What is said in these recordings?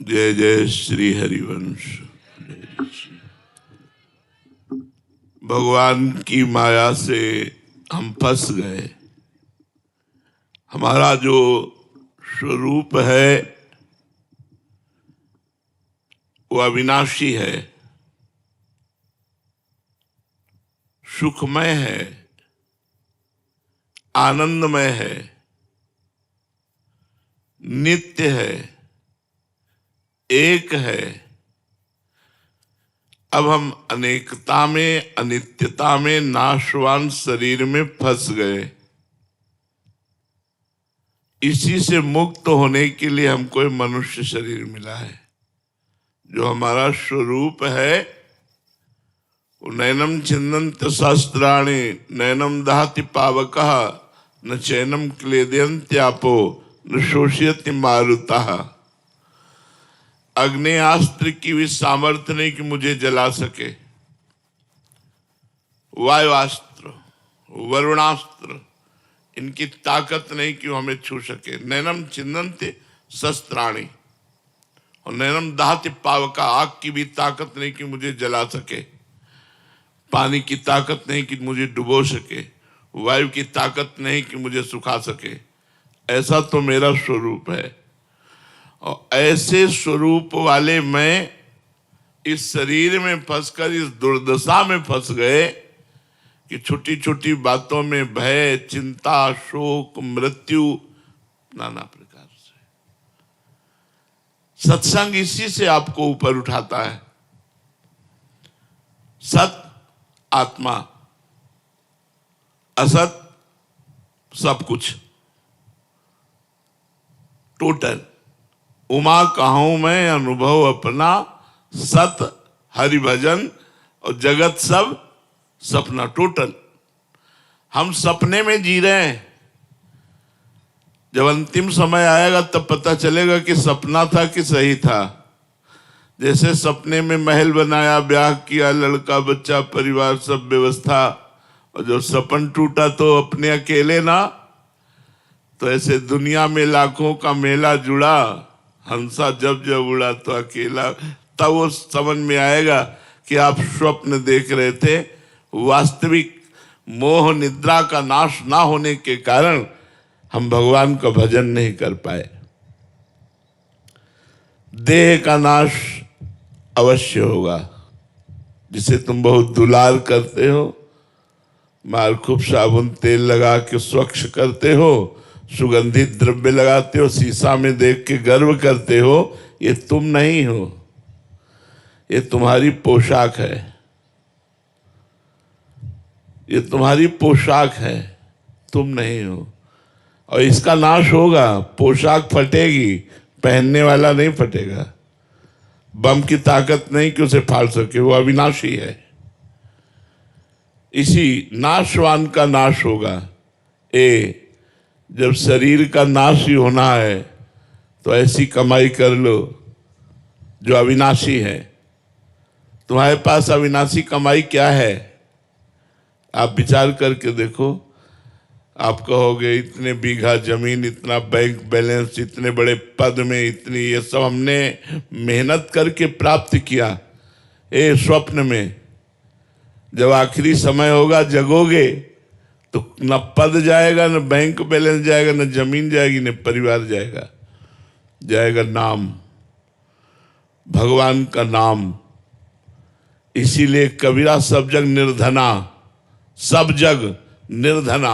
जय जय श्री हरिवंश। भगवान की माया से हम फंस गए। हमारा जो स्वरूप है वो अविनाशी है, सुखमय है, आनंदमय है, नित्य है, एक है। अब हम अनेकता में, अनित्यता में, नाशवान शरीर में फंस गए। इसी से मुक्त होने के लिए हमको मनुष्य शरीर मिला है। जो हमारा स्वरूप है वो नैनम छिन्दन्ति सहस्राणि नैनम दहति पावकः न चैनम क्लेदयन्त्यापो न शोषयति मारुतः। अग्नेयास्त्र की भी सामर्थ्य नहीं कि मुझे जला सके, वायुआस्त्र, वरुणास्त्र, इनकी ताकत नहीं कि वो हमें छू सके। नैनम छिन्दन्ति सहस्राणि और नैनम दहति पावका, आग की भी ताकत नहीं कि मुझे जला सके, पानी की ताकत नहीं कि मुझे डुबो सके, वायु की ताकत नहीं कि मुझे सुखा सके। ऐसा तो मेरा स्वरूप है। और ऐसे स्वरूप वाले मैं इस शरीर में फंसकर इस दुर्दशा में फंस गए कि छोटी छोटी बातों में भय, चिंता, शोक, मृत्यु, नाना प्रकार से। सत्संग इसी से आपको ऊपर उठाता है। सत आत्मा, असत सब कुछ, टोटल। उमा कहूं मैं अनुभव अपना, सत हरि भजन और जगत सब सपना। टोटल हम सपने में जी रहे हैं। जब अंतिम समय आएगा तब पता चलेगा कि सपना था कि सही था। जैसे सपने में महल बनाया, ब्याह किया, लड़का बच्चा परिवार सब व्यवस्था, और जब सपन टूटा तो अपने अकेले ना। तो ऐसे दुनिया में लाखों का मेला जुड़ा, हंसा जब जब उड़ा तो अकेला। तब वो समझ में आएगा कि आप स्वप्न देख रहे थे। वास्तविक मोह निद्रा का नाश ना होने के कारण हम भगवान का भजन नहीं कर पाए। देह का नाश अवश्य होगा। जिसे तुम बहुत दुलार करते हो, मार खूब साबुन तेल लगा के स्वच्छ करते हो, सुगंधित द्रव्य लगाते हो, शीशा में देख के गर्व करते हो, ये तुम नहीं हो। ये तुम्हारी पोशाक है। ये तुम्हारी पोशाक है, तुम नहीं हो। और इसका नाश होगा। पोशाक फटेगी, पहनने वाला नहीं फटेगा। बम की ताकत नहीं कि उसे फाड़ सके, वो अविनाशी है। इसी नाशवान का नाश होगा। जब शरीर का नाश ही होना है तो ऐसी कमाई कर लो जो अविनाशी है। तुम्हारे पास अविनाशी कमाई क्या है? आप विचार करके देखो। आप कहोगे इतने बीघा जमीन, इतना बैंक बैलेंस, इतने बड़े पद में, इतनी, ये सब हमने मेहनत करके प्राप्त किया। स्वप्न में जब आखिरी समय होगा, जगोगे तो न पद जाएगा, न बैंक बैलेंस जाएगा, न जमीन जाएगी, न परिवार जाएगा। जाएगा नाम, भगवान का नाम। इसीलिए कबीरा सब जग निर्धना, सब जग निर्धना,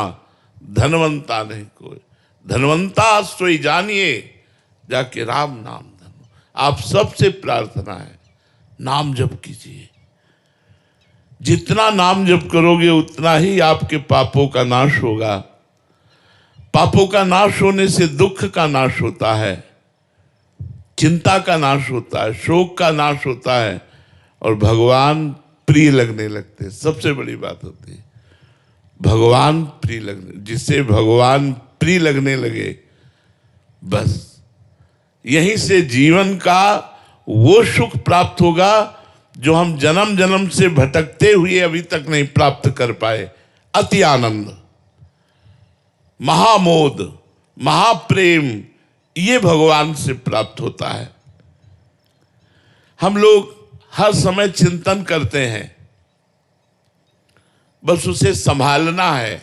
धनवंता नहीं कोई। धनवंता सोई जानिए, जाके राम नाम धनो। आप सबसे प्रार्थना है, नाम जप कीजिए। जितना नाम जप करोगे उतना ही आपके पापों का नाश होगा। पापों का नाश होने से दुख का नाश होता है, चिंता का नाश होता है, शोक का नाश होता है, और भगवान प्रिय लगने लगते हैं। सबसे बड़ी बात होती है भगवान प्रिय लगने। जिसे भगवान प्रिय लगने लगे, बस यहीं से जीवन का वो सुख प्राप्त होगा जो हम जन्म जन्म से भटकते हुए अभी तक नहीं प्राप्त कर पाए। अति आनंद, महामोद, महाप्रेम, ये भगवान से प्राप्त होता है। हम लोग हर समय चिंतन करते हैं, बस उसे संभालना है।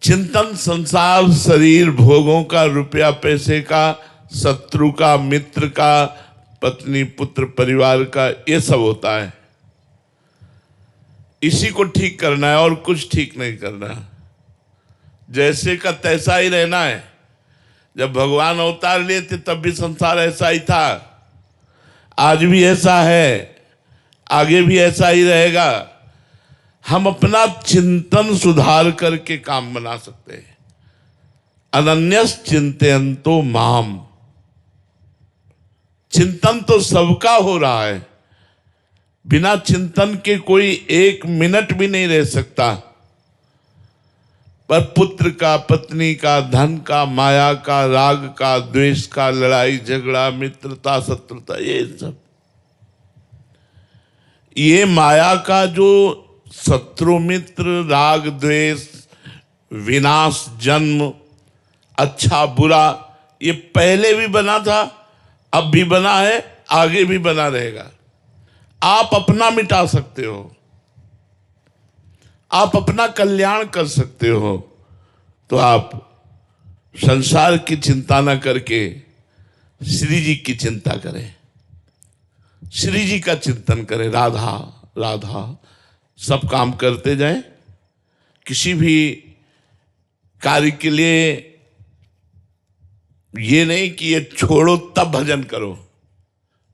चिंतन संसार, शरीर, भोगों का, रुपया पैसे का, शत्रु का, मित्र का, पत्नी पुत्र परिवार का, ये सब होता है। इसी को ठीक करना है और कुछ ठीक नहीं करना है। जैसे का तैसा ही रहना है। जब भगवान अवतार लिए थे तब भी संसार ऐसा ही था, आज भी ऐसा है, आगे भी ऐसा ही रहेगा। हम अपना चिंतन सुधार करके काम बना सकते हैं। अनन्यस चिंतयन्तो माम। चिंतन तो सबका हो रहा है, बिना चिंतन के कोई एक मिनट भी नहीं रह सकता। पर पुत्र का, पत्नी का, धन का, माया का, राग का, द्वेष का, लड़ाई झगड़ा, मित्रता, शत्रुता, ये माया का जो शत्रु, मित्र, राग, द्वेष, विनाश, जन्म, अच्छा बुरा, ये पहले भी बना था, अब भी बना है, आगे भी बना रहेगा। आप अपना मिटा सकते हो, आप अपना कल्याण कर सकते हो। तो आप संसार की चिंता न करके श्री जी की चिंता करें, श्री जी का चिंतन करें। राधा राधा सब काम करते जाएं। किसी भी कार्य के लिए ये नहीं कि ये छोड़ो तब भजन करो,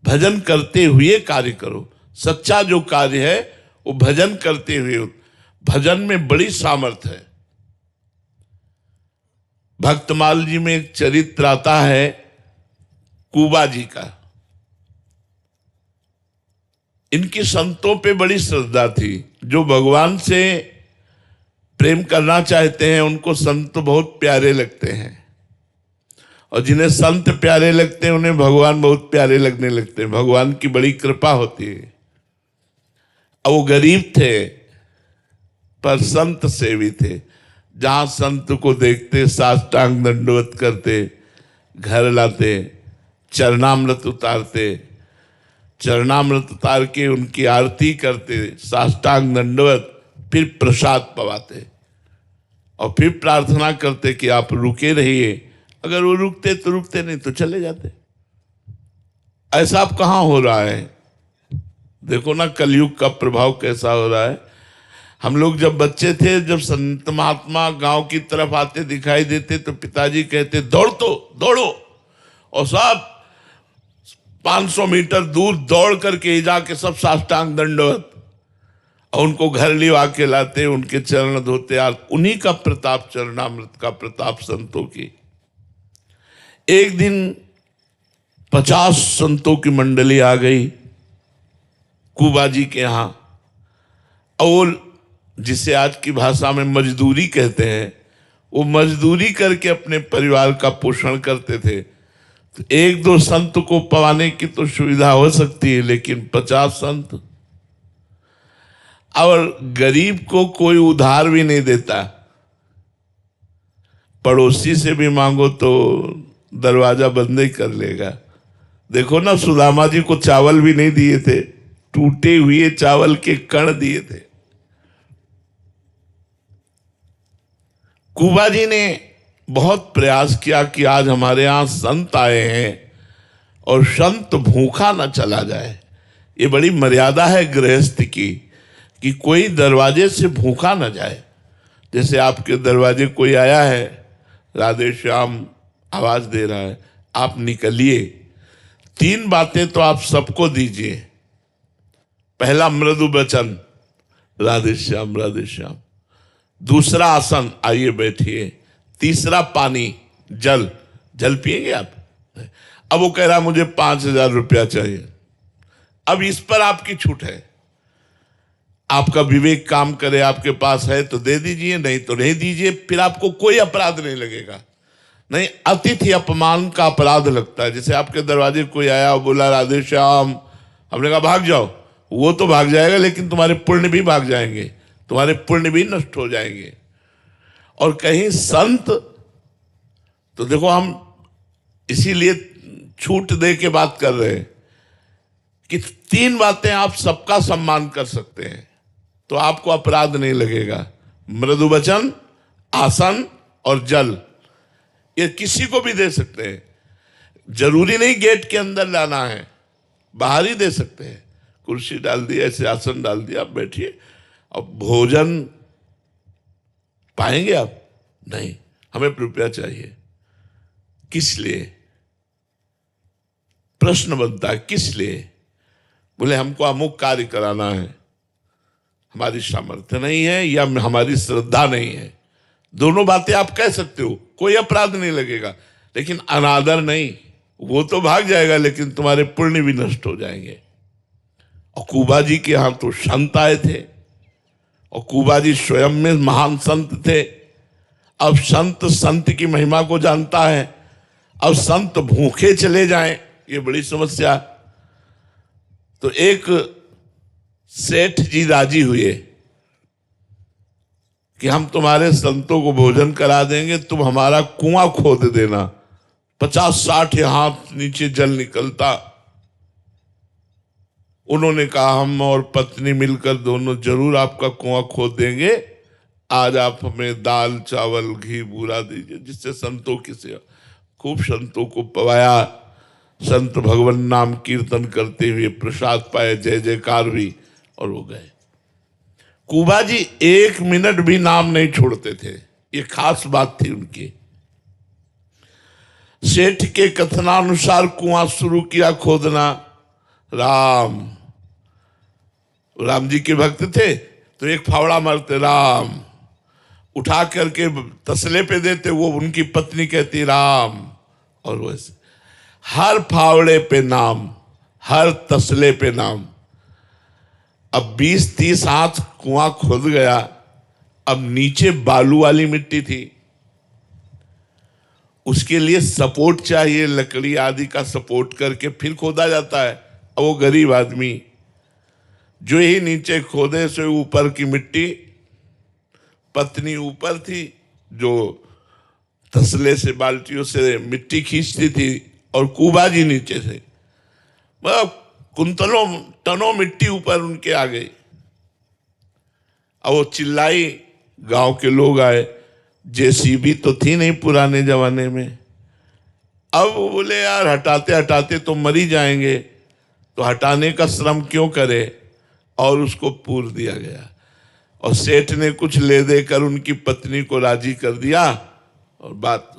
भजन करते हुए कार्य करो। सच्चा जो कार्य है वो भजन करते हुए। भजन में बड़ी सामर्थ्य है। भक्तमाल जी में एक चरित्र आता है कुबा जी का। इनकी संतों पे बड़ी श्रद्धा थी। जो भगवान से प्रेम करना चाहते हैं उनको संत बहुत प्यारे लगते हैं, और जिन्हें संत प्यारे लगते हैं उन्हें भगवान बहुत प्यारे लगने लगते हैं। भगवान की बड़ी कृपा होती है। अब वो गरीब थे पर संत सेवी थे। जहां संत को देखते साष्टांग दंडवत करते, घर लाते, चरणामृत उतारते, चरणामृत उतार के उनकी आरती करते, साष्टांग दंडवत, फिर प्रसाद पवाते और फिर प्रार्थना करते कि आप रुके रहिए। अगर वो रुकते तो रुकते, नहीं तो चले जाते। ऐसा अब कहाँ हो रहा है? देखो ना कलयुग का प्रभाव कैसा हो रहा है। हम लोग जब बच्चे थे, जब संत महात्मा गांव की तरफ आते दिखाई देते तो पिताजी कहते दौड़ो, और सब 500 मीटर दूर दौड़ करके जाके सब साष्टांग दंडवत, और उनको घर लिवा के लाते, उनके चरण धोते। उन्हीं का प्रताप, चरणामृत का प्रताप संतों की। एक दिन 50 संतों की मंडली आ गई कुबा जी के यहाँ, और जिसे आज की भाषा में मजदूरी कहते हैं, वो मजदूरी करके अपने परिवार का पोषण करते थे। तो एक दो संत को पवाने की तो सुविधा हो सकती है, लेकिन 50 संत, और गरीब को कोई उधार भी नहीं देता। पड़ोसी से भी मांगो तो दरवाजा बंद ही कर लेगा। देखो ना, सुदामा जी को चावल भी नहीं दिए थे, टूटे हुए चावल के कण दिए थे। कुबा जी ने बहुत प्रयास किया कि आज हमारे यहां संत आए हैं और संत भूखा न चला जाए। ये बड़ी मर्यादा है गृहस्थ की, कि कोई दरवाजे से भूखा न जाए। जैसे आपके दरवाजे कोई आया है, राधे श्याम आवाज दे रहा है, आप निकलिए। 3 बातें तो आप सबको दीजिए। पहला मृदु वचन, राधे श्याम राधे श्याम। दूसरा आसन, आइए बैठिए। तीसरा पानी, जल पिएंगे आप। अब वो कह रहा मुझे 5000 रुपया चाहिए। अब इस पर आपकी छूट है, आपका विवेक काम करे। आपके पास है तो दे दीजिए, नहीं तो नहीं दीजिए। फिर आपको कोई अपराध नहीं लगेगा। नहीं, अतिथि अपमान का अपराध लगता है। जैसे आपके दरवाजे कोई आया और बोला राधे श्याम, हमने कहा भाग जाओ, वो तो भाग जाएगा, लेकिन तुम्हारे पुण्य भी भाग जाएंगे, तुम्हारे पुण्य भी नष्ट हो जाएंगे। और कहीं संत, तो देखो हम इसीलिए छूट दे के बात कर रहे हैं कि 3 बातें आप सबका सम्मान कर सकते हैं तो आपको अपराध नहीं लगेगा। मृदु वचन, आसन और जल, ये किसी को भी दे सकते हैं। जरूरी नहीं गेट के अंदर लाना है, बाहर ही दे सकते हैं। कुर्सी डाल दी, ऐसे आसन डाल दिया, आप बैठिए। अब भोजन पाएंगे आप? नहीं, हमें रुपया चाहिए। किस लिए? प्रश्न बनता है, किस लिए? बोले हमको अमुक कार्य कराना है, हमारी सामर्थ्य नहीं है या हमारी श्रद्धा नहीं है। दोनों बातें आप कह सकते हो, कोई अपराध नहीं लगेगा, लेकिन अनादर नहीं। वो तो भाग जाएगा लेकिन तुम्हारे पुण्य भी नष्ट हो जाएंगे। और कुबा जी के यहां तो संत आए थे और कुबा जी स्वयं में महान संत थे। अब संत की महिमा को जानता है, अब संत भूखे चले जाएं, ये बड़ी समस्या। तो एक सेठ जी राजी हुए कि हम तुम्हारे संतों को भोजन करा देंगे, तुम हमारा कुआं खोद देना। 50-60 हाथ नीचे जल निकलता। उन्होंने कहा हम और पत्नी मिलकर दोनों जरूर आपका कुआं खोद देंगे। आज आप हमें दाल चावल घी बूरा दीजिए, जिससे संतों की सेवा। खूब संतों को पवाया, संत भगवान नाम कीर्तन करते हुए प्रसाद पाए, जय जयकार हुई और वो गए। कुबा जी 1 मिनट भी नाम नहीं छोड़ते थे, ये खास बात थी उनकी। सेठ के कथनानुसार कुआं शुरू किया खोदना। राम जी के भक्त थे तो एक फावड़ा मारते राम, उठा करके तसले पे देते, वो उनकी पत्नी कहती राम। और वैसे हर फावड़े पे नाम, हर तसले पे नाम। अब 20-30 हाथ कुआं खोद गया। अब नीचे बालू वाली मिट्टी थी, उसके लिए सपोर्ट चाहिए, लकड़ी आदि का सपोर्ट करके फिर खोदा जाता है। अब वो गरीब आदमी जो ही नीचे खोदे से ऊपर की मिट्टी, पत्नी ऊपर थी जो तसले से बाल्टियों से मिट्टी खींचती थी और कुबा जी नीचे से कुंतलों टनों मिट्टी ऊपर उनके आ गई। अब वो चिल्लाई, गांव के लोग आए। जेसीबी तो थी नहीं पुराने जमाने में। अब वो बोले यार हटाते हटाते तो मर ही जाएंगे, तो हटाने का श्रम क्यों करे, और उसको पूर दिया गया। और सेठ ने कुछ ले देकर उनकी पत्नी को राजी कर दिया। और बात,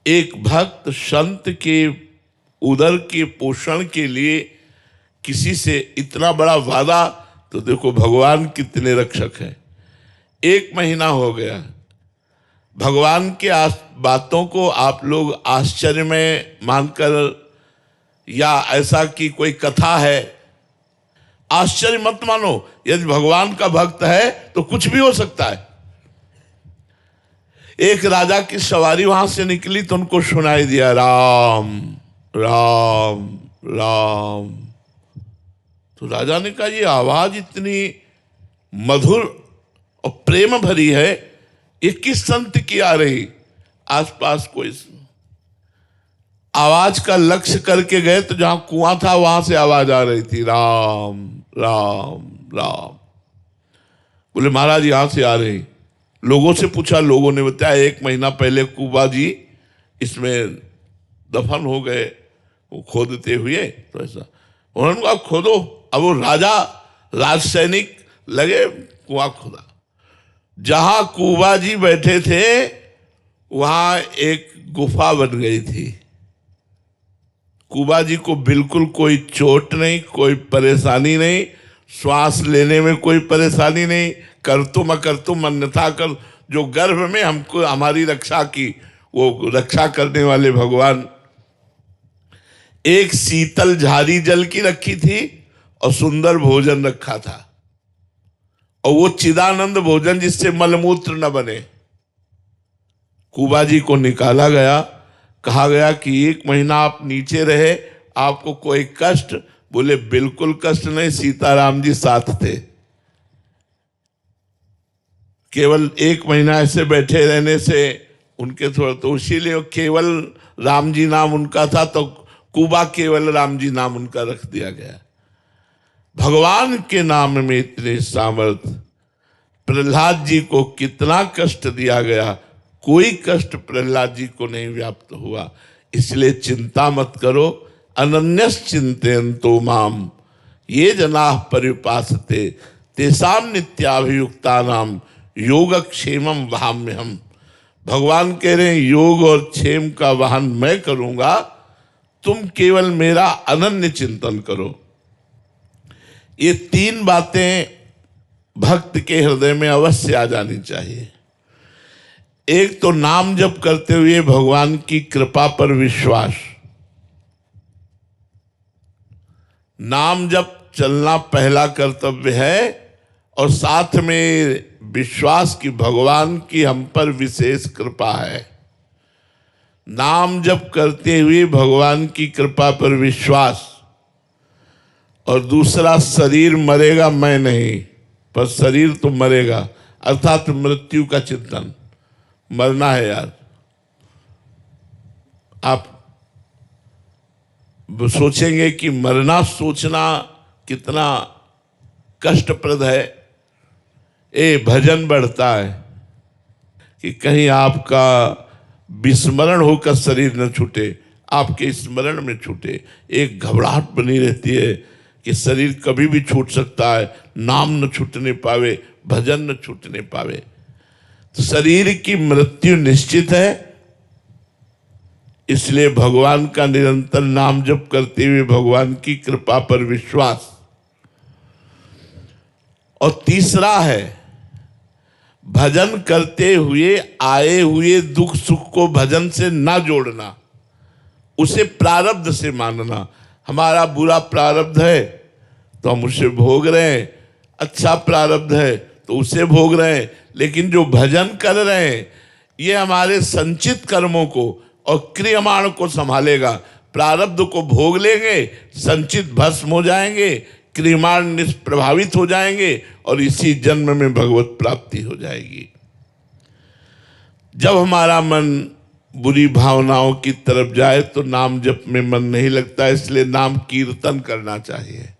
एक भक्त संत के उदर के पोषण के लिए किसी से इतना बड़ा वादा, तो देखो भगवान कितने रक्षक हैं। 1 महीना हो गया, भगवान के बातों को आप लोग आश्चर्य में मानकर, या ऐसा कि कोई कथा है, आश्चर्य मत मानो। यदि भगवान का भक्त है तो कुछ भी हो सकता है। एक राजा की सवारी वहां से निकली तो उनको सुनाई दिया राम राम राम। तो राजा ने कहा ये आवाज इतनी मधुर और प्रेम भरी है, ये किस संत की आ रही? आसपास कोई आवाज का लक्ष्य करके गए तो जहां कुआं था वहां से आवाज आ रही थी राम राम राम। बोले महाराज यहां से आ रही। लोगों से पूछा, लोगों ने बताया 1 महीना पहले कुबा जी इसमें दफन हो गए, वो खोदते हुए। तो ऐसा उन्होंने कहा खोदो। अब वो राज सैनिक लगे, कुआं खोदा। जहां कुबा जी बैठे थे वहां एक गुफा बन गई थी। कुबा जी को बिल्कुल कोई चोट नहीं, कोई परेशानी नहीं, श्वास लेने में कोई परेशानी नहीं, करतुम अकर्तुम अन्यथा कर, जो गर्भ में हमको हमारी रक्षा की, वो रक्षा करने वाले भगवान। एक शीतल झारी जल की रखी थी और सुंदर भोजन रखा था, और वो चिदानंद भोजन जिससे मलमूत्र न बने। कुबा जी को निकाला गया, कहा गया कि 1 महीना आप नीचे रहे, आपको कोई कष्ट? बोले बिल्कुल कष्ट नहीं, सीताराम जी साथ थे। केवल 1 महीना ऐसे बैठे रहने से उनके थोड़ा तो इसीलिए केवल राम जी नाम उनका था, तो कुबा केवल राम जी नाम उनका रख दिया गया। भगवान के नाम में इतने सामर्थ्य, प्रहलाद जी को कितना कष्ट दिया गया, कोई कष्ट प्रहलाद जी को नहीं व्याप्त हुआ। इसलिए चिंता मत करो, अनन्यस चिंतयन्तो माम ये जना परिपासते तेषां नित्याभियुक्तानाम योगक्षेमम वहाम्यहम्। भगवान कह रहे हैं योग और क्षेम का वाहन मैं करूंगा, तुम केवल मेरा अनन्य चिंतन करो। ये तीन बातें भक्त के हृदय में अवश्य आ जानी चाहिए। एक तो नाम जप करते हुए भगवान की कृपा पर विश्वास। नाम जप चलना पहला कर्तव्य है, और साथ में विश्वास की भगवान की हम पर विशेष कृपा है। नाम जप करते हुए भगवान की कृपा पर विश्वास, और दूसरा शरीर मरेगा मैं नहीं, पर शरीर तो मरेगा, अर्थात मृत्यु का चिंतन। मरना है यार। आप सोचेंगे कि मरना सोचना कितना कष्टप्रद है। भजन बढ़ता है कि कहीं आपका विस्मरण होकर शरीर न छूटे, आपके स्मरण में छूटे। एक घबराहट बनी रहती है कि शरीर कभी भी छूट सकता है, नाम न छूटने पावे, भजन न छूटने पावे। तो शरीर की मृत्यु निश्चित है, इसलिए भगवान का निरंतर नाम जप करते हुए भगवान की कृपा पर विश्वास। और तीसरा है भजन करते हुए आए हुए दुख सुख को भजन से ना जोड़ना, उसे प्रारब्ध से मानना। हमारा बुरा प्रारब्ध है तो हम उसे भोग रहे हैं, अच्छा प्रारब्ध है तो उसे भोग रहे हैं, लेकिन जो भजन कर रहे हैं ये हमारे संचित कर्मों को और क्रियमाण को संभालेगा। प्रारब्ध को भोग लेंगे, संचित भस्म हो जाएंगे, क्रियमाण निष्प्रभावित हो जाएंगे, और इसी जन्म में भगवत प्राप्ति हो जाएगी। जब हमारा मन बुरी भावनाओं की तरफ जाए तो नाम जप में मन नहीं लगता, इसलिए नाम कीर्तन करना चाहिए।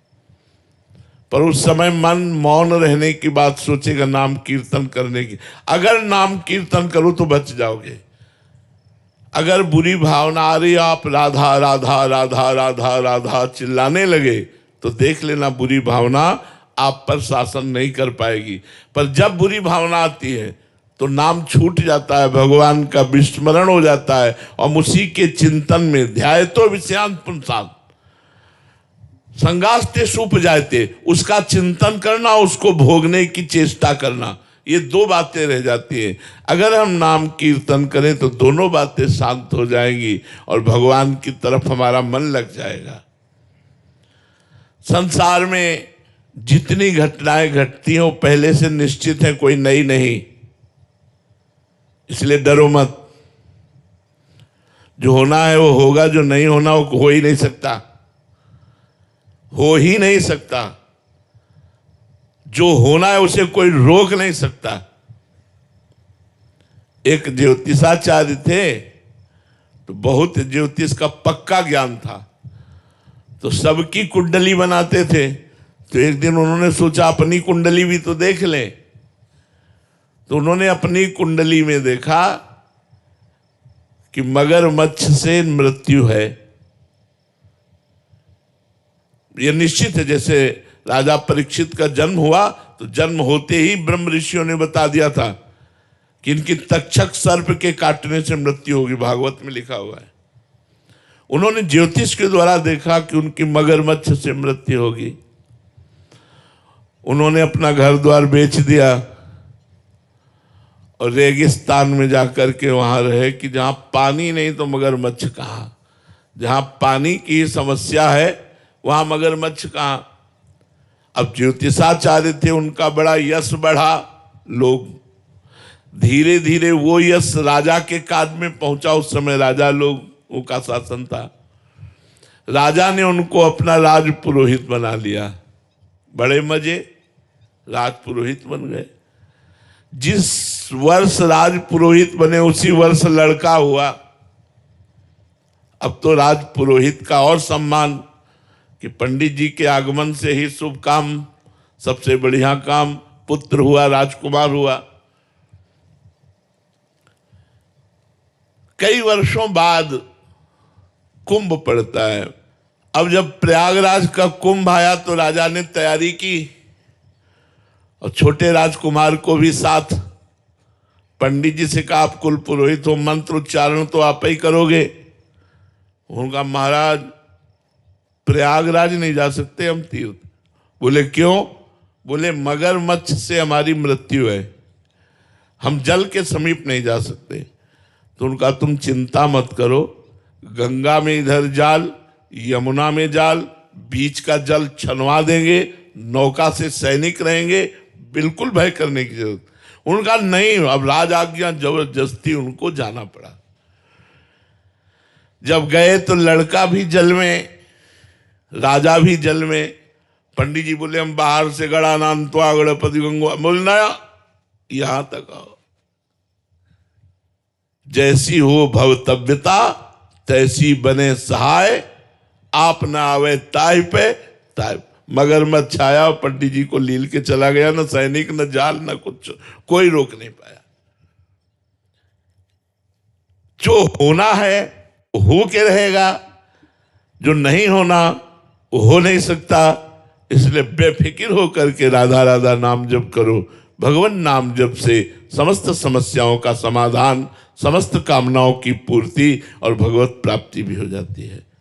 पर उस समय मन मौन रहने की बात सोचेगा, नाम कीर्तन करने की। अगर नाम कीर्तन करो तो बच जाओगे। अगर बुरी भावना आ रही, आप राधा राधा राधा राधा राधा चिल्लाने लगे, तो देख लेना बुरी भावना आप पर शासन नहीं कर पाएगी। पर जब बुरी भावना आती है तो नाम छूट जाता है, भगवान का विस्मरण हो जाता है, और उसी के चिंतन में ध्यायतो विषयांत पुंसान् संगास्ते सुप जाते, उसका चिंतन करना, उसको भोगने की चेष्टा करना, ये दो बातें रह जाती हैं। अगर हम नाम कीर्तन करें तो दोनों बातें शांत हो जाएंगी और भगवान की तरफ हमारा मन लग जाएगा। संसार में जितनी घटनाएं घटती हैं वो पहले से निश्चित है, कोई नई नहीं, इसलिए डरो मत। जो होना है वो होगा, जो नहीं होना वो हो ही नहीं सकता, हो ही नहीं सकता। जो होना है उसे कोई रोक नहीं सकता। एक ज्योतिषाचार्य थे, तो बहुत ज्योतिष का पक्का ज्ञान था, तो सबकी कुंडली बनाते थे। तो एक दिन उन्होंने सोचा अपनी कुंडली भी तो देख लें। तो उन्होंने अपनी कुंडली में देखा कि मगरमच्छ से मृत्यु है। यह निश्चित है। जैसे राजा परीक्षित का जन्म हुआ तो जन्म होते ही ब्रह्म ऋषियों ने बता दिया था कि इनकी तक्षक सर्प के काटने से मृत्यु होगी, भागवत में लिखा हुआ है। उन्होंने ज्योतिष के द्वारा देखा कि उनकी मगरमच्छ से मृत्यु होगी। उन्होंने अपना घर द्वार बेच दिया और रेगिस्तान में जाकर के वहां रहे कि जहां पानी नहीं तो मगरमच्छ कहां, जहां पानी की समस्या है वहां मगरमच्छ कहां। अब ज्योतिषाचार्य थे, उनका बड़ा यश बढ़ा, लोग धीरे धीरे वो यश राजा के काज में पहुंचा। उस समय राजा लोगों का शासन था। राजा ने उनको अपना राज पुरोहित बना लिया। बड़े मजे, राज पुरोहित बन गए। जिस वर्ष राज पुरोहित बने उसी वर्ष लड़का हुआ। अब तो राज पुरोहित का और सम्मान कि पंडित जी के आगमन से ही शुभ काम, सबसे बढ़िया काम, पुत्र हुआ, राजकुमार हुआ। कई वर्षों बाद कुंभ पड़ता है। अब जब प्रयागराज का कुंभ आया तो राजा ने तैयारी की और छोटे राजकुमार को भी साथ। पंडित जी से कहा, आप कुल पुरोहित हो, मंत्र उच्चारण तो आप ही करोगे। उनका महाराज प्रयागराज नहीं जा सकते हम तीर्थ। बोले क्यों? बोले मगरमच्छ से हमारी मृत्यु है, हम जल के समीप नहीं जा सकते। तो उनका तुम चिंता मत करो, गंगा में इधर जाल, यमुना में जाल, बीच का जल छनवा देंगे, नौका से सैनिक रहेंगे, बिल्कुल भय करने की जरूरत। उनका नहीं, अब राज आज्ञा जबरदस्ती उनको जाना पड़ा। जब गए तो लड़का भी जल में, राजा भी जल में। पंडित जी बोले हम बाहर से गड़ा नाम तो गणपति गंगवा बोलना, यहां तक आओ। जैसी हो भवतव्यता तैसी बने सहाय, आप ना आवे ताय पे ताय। मगरमच्छ आया, पंडित जी को लील के चला गया, न सैनिक न जाल न कुछ, कोई रोक नहीं पाया। जो होना है हो के रहेगा, जो नहीं होना वो हो नहीं सकता। इसलिए बेफिक्र होकर के राधा राधा नाम जप करो। भगवान नाम जप से समस्त समस्याओं का समाधान, समस्त कामनाओं की पूर्ति और भगवत प्राप्ति भी हो जाती है।